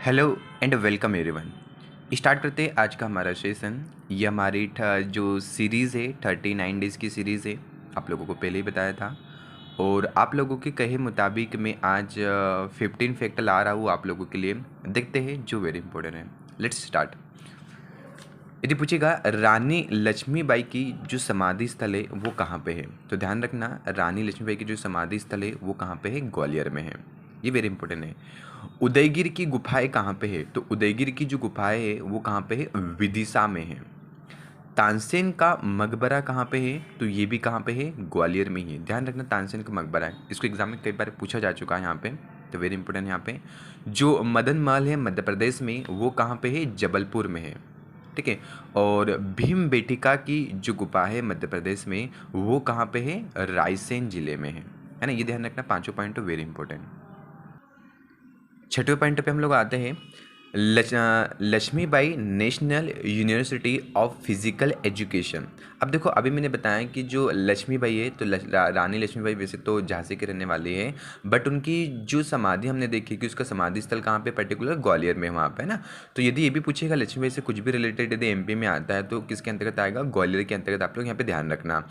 Hello and welcome everyone. Start करते हैं आज का हमारा सेशन। ये हमारी जो सीरीज़ है 39 डेज़ की सीरीज़ है, आप लोगों को पहले ही बताया था। और आप लोगों के कहे मुताबिक मैं आज 15 फैक्ट ला रहा हूँ आप लोगों के लिए। देखते हैं जो वेरी इंपॉर्टेंट है। Let's start. यदि पूछेगा रानी लक्ष्मीबाई की जो समाधि स्थल है वो कहाँ पे है, तो ध्यान रखना रानी लक्ष्मीबाई की जो समाधि स्थल है वो कहाँ पे है, ग्वालियर में है। ये वेरी इंपॉर्टेंट है। उदयगिर की गुफाएं कहाँ पे है, तो उदयगिर की जो गुफाएं है वो कहाँ पे है, विदिशा में है। तानसेन का मकबरा कहाँ पे है, तो ये भी कहाँ पे है, ग्वालियर में ही है। ध्यान रखना तानसेन का मकबरा है, इसको एग्जाम में कई बार पूछा जा चुका है यहाँ पे, तो वेरी इंपॉर्टेंट यहाँ पे। जो मदन महल है मध्य प्रदेश में वो कहाँ पे है, जबलपुर में है। ठीक है। और भीम बेटिका की जो गुफा है मध्य प्रदेश में वो कहाँ पे है, रायसेन जिले में है ना। ये ध्यान रखना, पांचों पॉइंट वेरी इंपॉर्टेंट। छठवें पॉइंट पे हम लोग आते हैं Lakshmibai national university of physical education. अब देखो अभी मैंने बताया कि जो लक्ष्मीबाई है तो रानी लक्ष्मीबाई वैसे तो झांसी के रहने वाली है, बट उनकी जो समाधि हमने देखी कि उसका समाधि स्थल कहाँ पे, पर्टिकुलर ग्वालियर में वहाँ पे है ना। तो यदि ये भी पूछेगा लक्ष्मीबाई से कुछ भी रिलेटेड यदि एमपी में आता है तो किसके अंतर्गत आएगा, ग्वालियर के अंतर्गत। आप लोग यहाँ पे ध्यान रखना।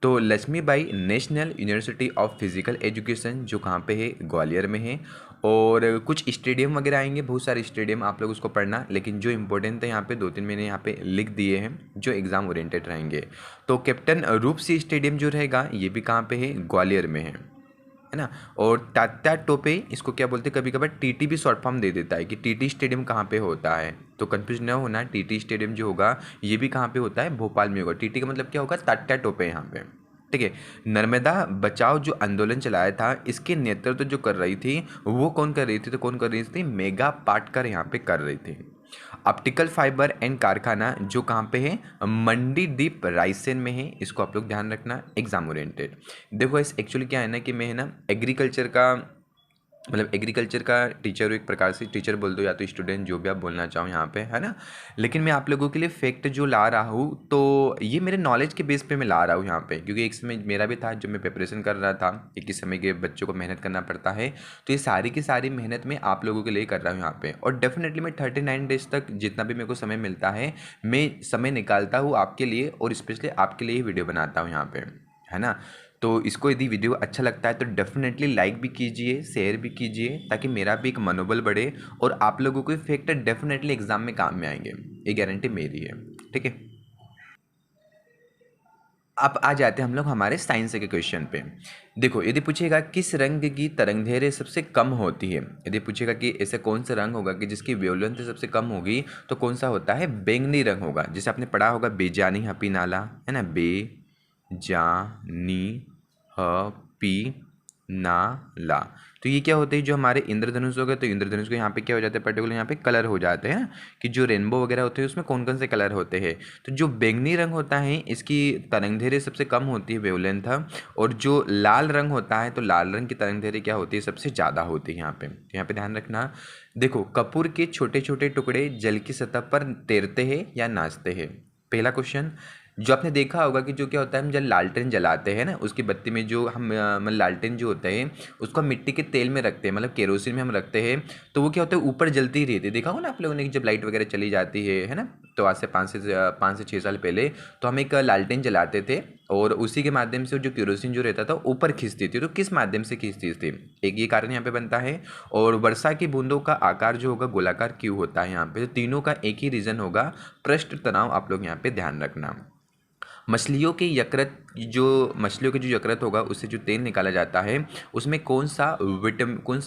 तो Lakshmibai national university of physical education जो कहाँ पे है, ग्वालियर में है। और कुछ स्टेडियम वगैरह आएंगे, बहुत सारे स्टेडियम, आप लोग उसको पढ़ना, लेकिन जो इंपॉर्टेंट है यहाँ पे दो तीन मैंने यहाँ पे लिख दिए हैं जो एग्जाम ओरिएंटेड रहेंगे। तो कैप्टन रूप सिंह स्टेडियम जो रहेगा ये भी कहाँ पे है, ग्वालियर में है ना। और तात्या टोपे इसको क्या बोलते हैं, कभी कभार टीटी भी शॉर्ट फॉर्म दे देता है कि टीटी स्टेडियम कहाँ पे होता है, तो कंफ्यूज न होना। टीटी स्टेडियम जो होगा ये भी कहाँ पे होता है, भोपाल में होगा। टीटी का मतलब क्या होगा, तात्या टोपे यहाँ पे। ठीक है। नर्मदा बचाओ जो आंदोलन चलाया था इसके नेतृत्व जो कर रही थी वो कौन कर रही थी, तो कौन कर रही थी, मेघा पाटकर यहाँ पे कर रही थी। ऑप्टिकल फाइबर एंड कारखाना जो कहाँ पे है, मंडी दीप रायसेन में है। इसको आप लोग ध्यान रखना, एग्जाम ओरिएंटेड। देखो इस एक्चुअली क्या है ना कि मैं है ना एग्रीकल्चर का मतलब एग्रीकल्चर का टीचर हूँ, एक प्रकार से टीचर बोल दो या तो स्टूडेंट, जो भी आप बोलना चाहो यहाँ पे है ना। लेकिन मैं आप लोगों के लिए फैक्ट जो ला रहा हूँ तो ये मेरे नॉलेज के बेस पे मैं ला रहा हूँ यहाँ पे, क्योंकि एक समय मेरा भी था जब मैं प्रिपरेशन कर रहा था, एक ही समय के बच्चों को मेहनत करना पड़ता है। तो ये सारी की सारी मेहनत मैं आप लोगों के लिए कर रहा हूँ यहाँ पे। और डेफिनेटली मैं 39 डेज तक जितना भी मेरे को समय मिलता है मैं समय निकालता हूँ आपके लिए, और स्पेशली आपके लिए ही वीडियो बनाता हूँ यहाँ पे, है ना। तो इसको यदि वीडियो अच्छा लगता है तो डेफिनेटली लाइक भी कीजिए, शेयर भी कीजिए, ताकि मेरा भी एक मनोबल बढ़े और आप लोगों को फैक्ट डेफिनेटली एग्जाम में काम में आएंगे, ये गारंटी मेरी है। ठीक है। अब आ जाते हैं हम लोग हमारे साइंस के क्वेश्चन पे। देखो यदि पूछेगा किस रंग की तरंगदैर्घ्य सबसे कम होती है, यदि पूछेगा कि ऐसे कौन सा रंग होगा कि जिसकी वेवलेंथ सबसे कम होगी, तो कौन सा होता है, बैंगनी रंग होगा। जैसे आपने पढ़ा होगा बेजानी हपी नाला, है ना, बे जा नी ह पी ना ला। तो ये क्या होते हैं, जो हमारे इंद्रधनुष हो गए, तो इंद्रधनुष को यहाँ पे क्या हो जाता है, पर्टिकुलर यहाँ पे कलर हो जाते हैं कि जो रेनबो वगैरह होते हैं उसमें कौन कौन से कलर होते हैं। तो जो बैंगनी रंग होता है इसकी तरंगदैर्घ्य सबसे कम होती है, वेवलेंथ। और जो लाल रंग होता है तो लाल रंग की तरंगदैर्घ्य क्या होती है, सबसे ज़्यादा होती है यहाँ पे। तो यहाँ पे ध्यान रखना। देखो कपूर के छोटे छोटे टुकड़े जल की सतह पर तैरते हैं या नाचते हैं, पहला क्वेश्चन। जो आपने देखा होगा कि जो क्या होता है, हम जब लालटेन जलाते हैं ना उसकी बत्ती में जो हम मतलब लालटेन जो होता है उसको हम मिट्टी के तेल में रखते हैं, मतलब केरोसिन में हम रखते हैं, तो वो क्या होता है, ऊपर जलती ही रहती है। देखा होगा ना आप लोगों ने कि जब लाइट वगैरह चली जाती है ना, तो आज से 5 से 6 साल पहले तो हम एक लालटेन जलाते थे और उसी के माध्यम से जो केरोसिन जो रहता था ऊपर खींचती थी। तो किस माध्यम से खींचती थी, एक ये कारण यहाँ पे बनता है। और वर्षा की बूंदों का आकार जो होगा गोलाकार क्यों होता है यहाँ पे, तो तीनों का एक ही रीजन होगा, पृष्ठ तनाव। आप लोग यहाँ पे ध्यान रखना। मछलियों के यकृत, जो मछलियों के जो यकृत होगा उससे जो तेल निकाला जाता है उसमें कौन सा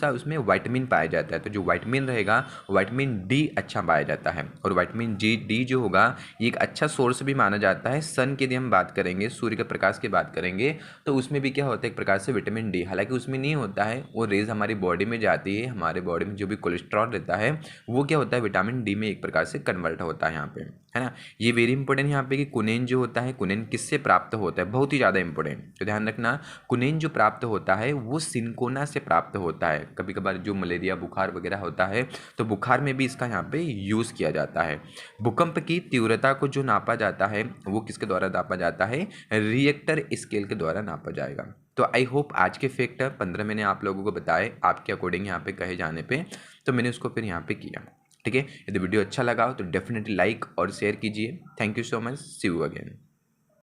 उसमें विटामिन पाया जाता है, तो जो विटामिन रहेगा विटामिन डी अच्छा पाया जाता है। और विटामिन डी जो होगा ये एक अच्छा सोर्स भी माना जाता है। सन की यदि हम बात करेंगे, सूर्य के प्रकाश की बात करेंगे, तो उसमें भी क्या होता है, एक प्रकार से विटामिन डी, हालांकि उसमें नहीं होता है, वो रेज हमारी बॉडी में जाती है, हमारे बॉडी में जो भी कोलेस्ट्रॉल रहता है वो क्या होता है, विटामिन डी में एक प्रकार से कन्वर्ट होता है यहाँ पे, है ना। ये वेरी इंपॉर्टेंट यहाँ पे कि कुनेन जो होता है, कुनेन किससे प्राप्त होता है, बहुत ही ज़्यादा इंपॉर्टेंट, तो ध्यान रखना। कुनेन जो प्राप्त होता है वो सिनकोना से प्राप्त होता है। कभी कभार जो मलेरिया बुखार वगैरह होता है तो बुखार में भी इसका यहाँ पे यूज़ किया जाता है। भूकंप की तीव्रता को जो नापा जाता है वो किसके द्वारा नापा जाता है, रिएक्टर स्केल के द्वारा नापा जाएगा। तो आई होप आज के फैक्टर 15 मैंने आप लोगों को बताए आपके अकॉर्डिंग यहाँ पे कहे जाने पे, तो मैंने उसको फिर यहाँ पे किया। ठीक है, यदि वीडियो अच्छा लगा हो तो डेफिनेटली लाइक और शेयर कीजिए। Thank you so much, see you again.